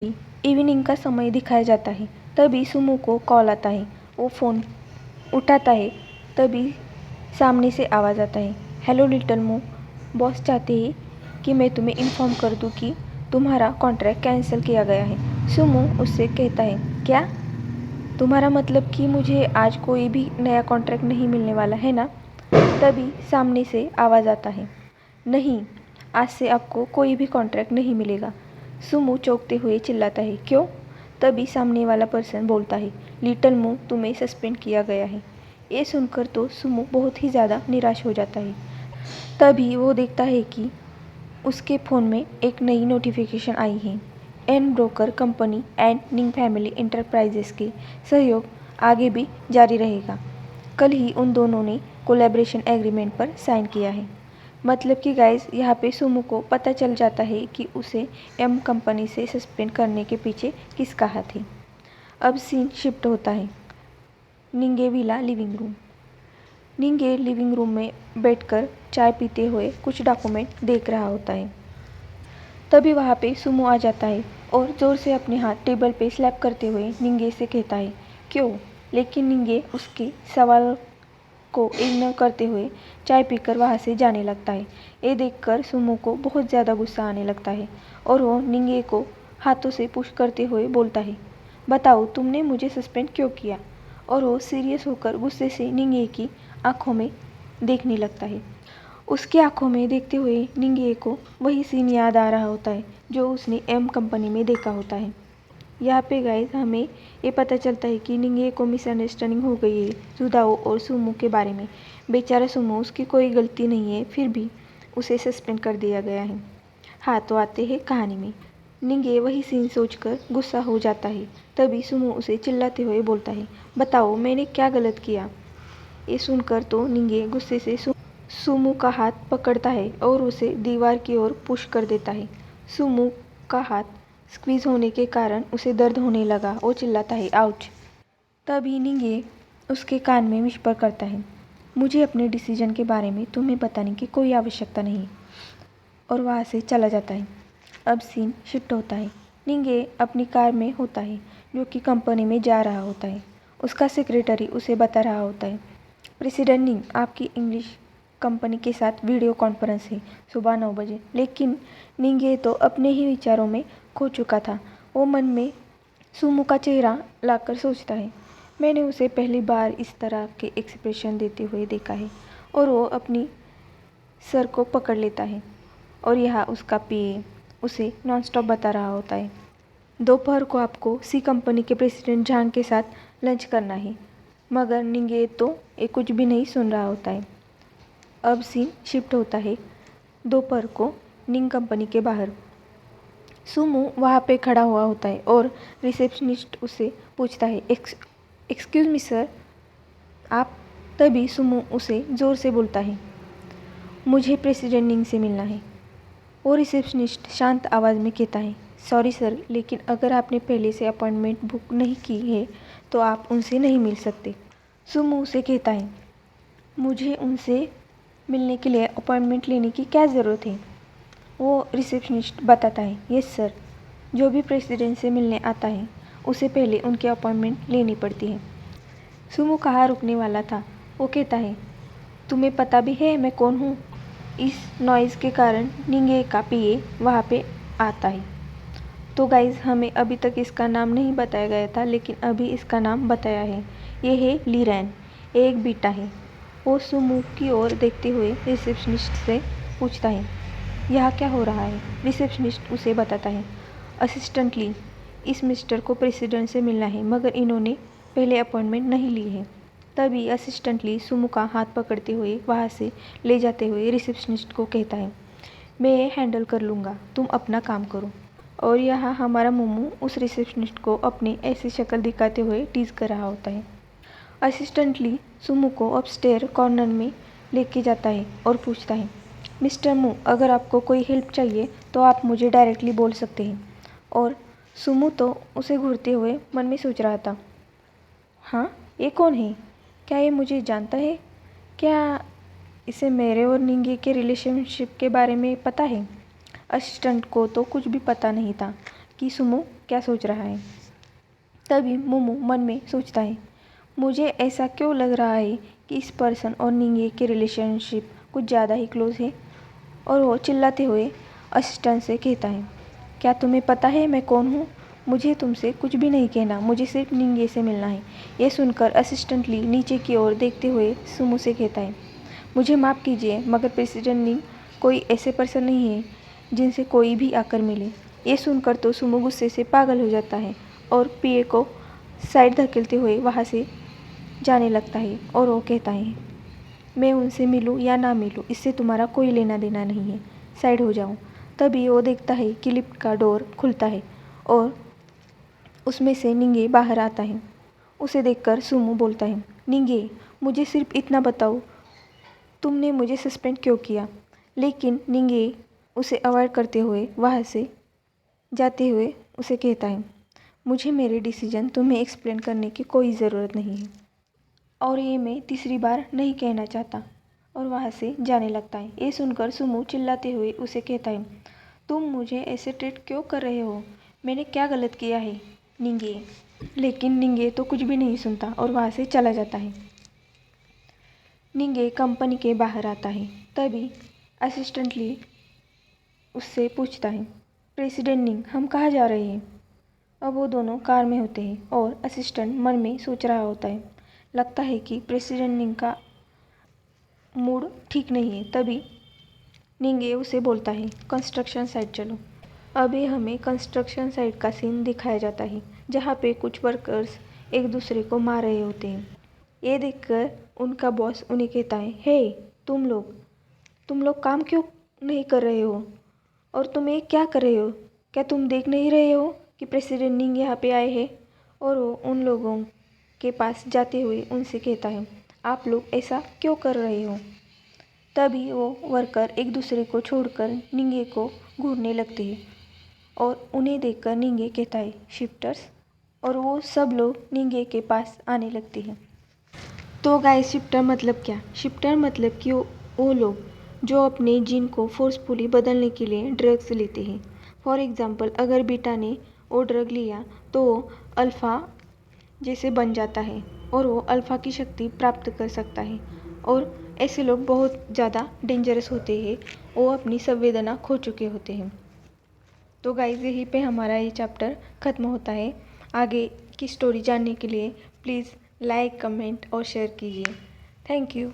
Evening का समय दिखाया जाता है। तभी सुमो को कॉल आता है। वो फ़ोन उठाता है। तभी सामने से आवाज़ आता है, हेलो लिटिल मू, बॉस चाहते हैं कि मैं तुम्हें इन्फॉर्म कर दूं कि तुम्हारा कॉन्ट्रैक्ट कैंसिल किया गया है। सुमो उससे कहता है, क्या? तुम्हारा मतलब कि मुझे आज कोई भी नया कॉन्ट्रैक्ट नहीं मिलने वाला है ना? तभी सामने से आवाज़ आता है, नहीं, आज से आपको कोई भी कॉन्ट्रैक्ट नहीं मिलेगा। सुमो चौंकते हुए चिल्लाता है, क्यों? तभी सामने वाला पर्सन बोलता है, लिटिल मू, तुम्हें सस्पेंड किया गया है। ये सुनकर तो सुमो बहुत ही ज़्यादा निराश हो जाता है। तभी वो देखता है कि उसके फ़ोन में एक नई नोटिफिकेशन आई है। एन ब्रोकर कंपनी एंड निंग फैमिली इंटरप्राइजेस के सहयोग आगे भी जारी रहेगा। कल ही उन दोनों ने कोलैबोरेशन एग्रीमेंट पर साइन किया है। मतलब कि गाइस, यहाँ पे सुमो को पता चल जाता है कि उसे एम कंपनी से सस्पेंड करने के पीछे किसका हाथ है। अब सीन शिफ्ट होता है निंगे विला लिविंग रूम। निंगे लिविंग रूम में बैठकर चाय पीते हुए कुछ डॉक्यूमेंट देख रहा होता है। तभी वहाँ पे सुमो आ जाता है और ज़ोर से अपने हाथ टेबल पे स्लैप करते हुए निंगे से कहता है, क्यों? लेकिन निंगे उसके सवाल को इग्नोर करते हुए चाय पीकर वहाँ से जाने लगता है। ये देखकर सुमो को बहुत ज़्यादा गुस्सा आने लगता है और वो निंगे को हाथों से पुश करते हुए बोलता है, बताओ तुमने मुझे सस्पेंड क्यों किया? और वो सीरियस होकर गुस्से से निंगे की आंखों में देखने लगता है। उसकी आंखों में देखते हुए निंगे को वही सीन याद आ रहा होता है जो उसने एम कंपनी में देखा होता है। यहाँ पे गाइस हमें ये पता चलता है कि निंगे को मिसअंडरस्टैंडिंग हो गई है सुदाओ और सुमो के बारे में। बेचारा सुमो, उसकी कोई गलती नहीं है, फिर भी उसे सस्पेंड कर दिया गया है। हाँ, तो आते हैं कहानी में। निंगे वही सीन सोचकर गुस्सा हो जाता है। तभी सुमो उसे चिल्लाते हुए बोलता है, बताओ मैंने क्या गलत किया? ये सुनकर तो निंगे गुस्से से सुमो का हाथ पकड़ता है और उसे दीवार की ओर पुश कर देता है। सुमो का हाथ स्क्वीज होने के कारण उसे दर्द होने लगा। वो चिल्लाता है, आउच। तभी निंगे उसके कान में विस्पर करता है, मुझे अपने डिसीजन के बारे में तुम्हें बताने की कोई आवश्यकता नहीं। और वहाँ से चला जाता है। अब सीन शिफ्ट होता है। निंगे अपनी कार में होता है जो कि कंपनी में जा रहा होता है। उसका सेक्रेटरी उसे बता रहा होता है, प्रेसिडेंट निंग, आपकी इंग्लिश कंपनी के साथ वीडियो कॉन्फ्रेंस है सुबह 9 बजे। लेकिन निंगे तो अपने ही विचारों में खो चुका था। वो मन में सुमो का चेहरा लाकर सोचता है, मैंने उसे पहली बार इस तरह के एक्सप्रेशन देते हुए देखा है। और वो अपनी सर को पकड़ लेता है और यहाँ उसका पीए उसे नॉनस्टॉप बता रहा होता है, दोपहर को आपको सी कंपनी के प्रेसिडेंट झांग के साथ लंच करना है। मगर निंगे तो ये कुछ भी नहीं सुन रहा होता है। अब सीन शिफ्ट होता है दोपहर को निंग कंपनी के बाहर। सुमो वहाँ पे खड़ा हुआ होता है और रिसेप्शनिस्ट उसे पूछता है, एक्सक्यूज़ मी सर, आप? तभी सुमो उसे ज़ोर से बोलता है, मुझे प्रेसिडेंट निंग से मिलना है। वो रिसेप्शनिस्ट शांत आवाज़ में कहता है, सॉरी सर, लेकिन अगर आपने पहले से अपॉइंटमेंट बुक नहीं की है तो आप उनसे नहीं मिल सकते। सुमो उसे कहता है, मुझे उनसे मिलने के लिए अपॉइंटमेंट लेने की क्या ज़रूरत है? वो रिसेप्शनिस्ट बताता है, यस सर, जो भी प्रेसिडेंट से मिलने आता है उसे पहले उनकी अपॉइंटमेंट लेनी पड़ती है। सुमो कहाँ रुकने वाला था। वो कहता है, तुम्हें पता भी है मैं कौन हूँ? इस नॉइज़ के कारण निंगे का पीए वहाँ पे आता है। तो गाइज़, हमें अभी तक इसका नाम नहीं बताया गया था, लेकिन अभी इसका नाम बताया है। ये है ली रैन, एक बीटा है। वो सुमो की ओर देखते हुए रिसेप्शनिस्ट से पूछता है, यहाँ क्या हो रहा है? रिसेप्शनिस्ट उसे बताता है, असिस्टेंटली, इस मिस्टर को प्रेसिडेंट से मिलना है मगर इन्होंने पहले अपॉइंटमेंट नहीं ली है। तभी असिस्टेंटली सुमो का हाथ पकड़ते हुए वहाँ से ले जाते हुए रिसेप्शनिस्ट को कहता है, मैं ये हैंडल कर लूँगा, तुम अपना काम करो। और यहाँ हमारा मोमो उस रिसेप्शनिस्ट को अपनी ऐसी शक्ल दिखाते हुए टीज़ कर रहा होता है। असिस्टेंटली सुमो को अपस्टेयर कॉर्नर में लेके जाता है और पूछता है, मिस्टर मू, अगर आपको कोई हेल्प चाहिए तो आप मुझे डायरेक्टली बोल सकते हैं। और सुमो तो उसे घूरते हुए मन में सोच रहा था, हाँ, ये कौन है? क्या ये मुझे जानता है? क्या इसे मेरे और निंगे के रिलेशनशिप के बारे में पता है? असिस्टेंट को तो कुछ भी पता नहीं था कि सुमो क्या सोच रहा है। तभी मोमो मन में सोचता है, मुझे ऐसा क्यों लग रहा है कि इस पर्सन और निंगे की रिलेशनशिप कुछ ज़्यादा ही क्लोज है। और वो चिल्लाते हुए असिस्टेंट से कहता है, क्या तुम्हें पता है मैं कौन हूँ। मुझे तुमसे कुछ भी नहीं कहना, मुझे सिर्फ निंगे से मिलना है। ये सुनकर असिस्टेंटली नीचे की ओर देखते हुए सुमो से कहता है, मुझे माफ़ कीजिए मगर प्रेसिडेंट निंग कोई ऐसे पर्सन नहीं है जिनसे कोई भी आकर मिले। ये सुनकर तो सुमो गुस्से से पागल हो जाता है और पीए को साइड धकेलते हुए वहाँ से जाने लगता है। और वो कहता है, मैं उनसे मिलूं या ना मिलूं इससे तुम्हारा कोई लेना देना नहीं है, साइड हो जाओ। तभी वो देखता है कि लिफ्ट का डोर खुलता है और उसमें से निंगे बाहर आता है। उसे देखकर सुमो बोलता है, निंगे मुझे सिर्फ इतना बताओ, तुमने मुझे सस्पेंड क्यों किया। लेकिन निंगे उसे अवॉइड करते हुए वहाँ से जाते हुए उसे कहता है, मुझे मेरे डिसीजन तुम्हें एक्सप्लेन करने की कोई ज़रूरत नहीं है और ये मैं तीसरी बार नहीं कहना चाहता। और वहाँ से जाने लगता है। ये सुनकर सुमो चिल्लाते हुए उसे कहता है, तुम मुझे ऐसे ट्रीट क्यों कर रहे हो, मैंने क्या गलत किया है निंगे। लेकिन निंगे तो कुछ भी नहीं सुनता और वहाँ से चला जाता है। निंगे कंपनी के बाहर आता है। तभी असिस्टेंटली उससे पूछता है, प्रेसिडेंट निंग हम कहाँ जा रहे हैं। अब वो दोनों कार में होते हैं और असिस्टेंट मन में सोच रहा होता है, लगता है कि प्रेसिडेंट निंग का मूड ठीक नहीं है। तभी निंगे उसे बोलता है, कंस्ट्रक्शन साइट चलो। अभी हमें कंस्ट्रक्शन साइट का सीन दिखाया जाता है जहाँ पे कुछ वर्कर्स एक दूसरे को मार रहे होते हैं। ये देखकर उनका बॉस उन्हें कहता है, हे तुम लोग काम क्यों नहीं कर रहे हो और तुम ये क्या कर रहे हो, क्या तुम देख नहीं रहे हो कि प्रेसिडेंट निंग यहाँ पे आए हैं। और वो उन लोगों के पास जाते हुए उनसे कहता है, आप लोग ऐसा क्यों कर रहे हो। तभी वो वर्कर एक दूसरे को छोड़कर निंगे को घूरने लगते हैं और उन्हें देखकर निंगे कहता है, शिफ्टर्स। और वो सब लोग निंगे के पास आने लगते हैं। तो गाइस शिफ्टर मतलब क्या। शिफ्टर मतलब कि वो लोग जो अपने जीन को फोर्सफुली बदलने के लिए ड्रग्स लेते हैं। फॉर एग्ज़ाम्पल अगर बीटा ने वो ड्रग लिया तो वो अल्फ़ा जैसे बन जाता है और वो अल्फ़ा की शक्ति प्राप्त कर सकता है। और ऐसे लोग बहुत ज़्यादा डेंजरस होते हैं, वो अपनी संवेदना खो चुके होते हैं। तो गाइस यहीं पे हमारा ये चैप्टर ख़त्म होता है। आगे की स्टोरी जानने के लिए प्लीज़ लाइक, कमेंट और शेयर कीजिए। Thank you.